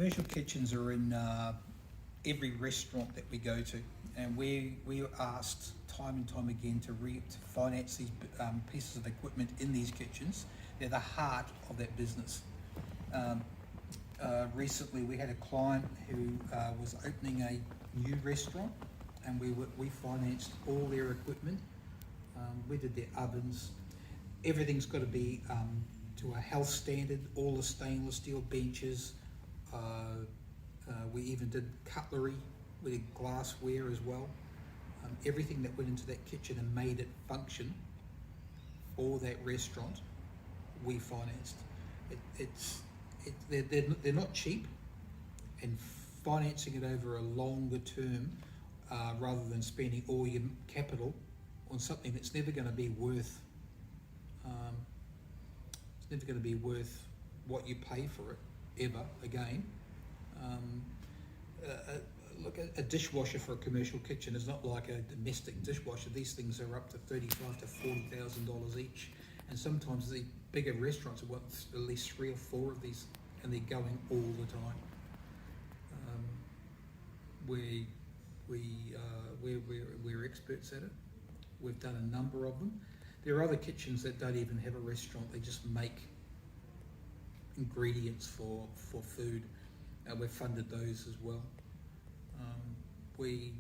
commercial kitchens are in every restaurant that we go to, and we are asked time and time again to finance these pieces of equipment in these kitchens. They're the heart of that business. Recently we had a client who was opening a new restaurant, and we financed all their equipment. We did their ovens. Everything's got to be to a health standard, all the stainless steel benches. We even did cutlery, we did glassware as well. Everything that went into that kitchen and made it function for that restaurant, we financed. They're not cheap, and financing it over a longer term rather than spending all your capital on something that's never going to be worth what you pay for it ever again. Look, a dishwasher for a commercial kitchen is not like a domestic dishwasher. These things are up to $35,000 to $40,000 each, and sometimes the bigger restaurants want at least 3 or 4 of these, and they're going all the time. We're experts at it. We've done a number of them. There are other kitchens that don't even have a restaurant; they just make ingredients for food, and we've funded those as well. We're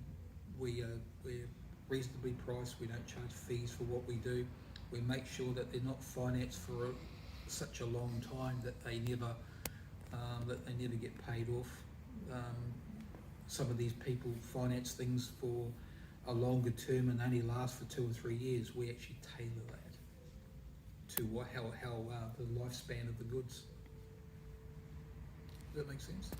reasonably priced. We don't charge fees for what we do. We make sure that they're not financed for such a long time that they never get paid off. Some of these people finance things for a longer term and only last for 2 or 3 years. We actually tailor that to how the lifespan of the goods. Does that make sense?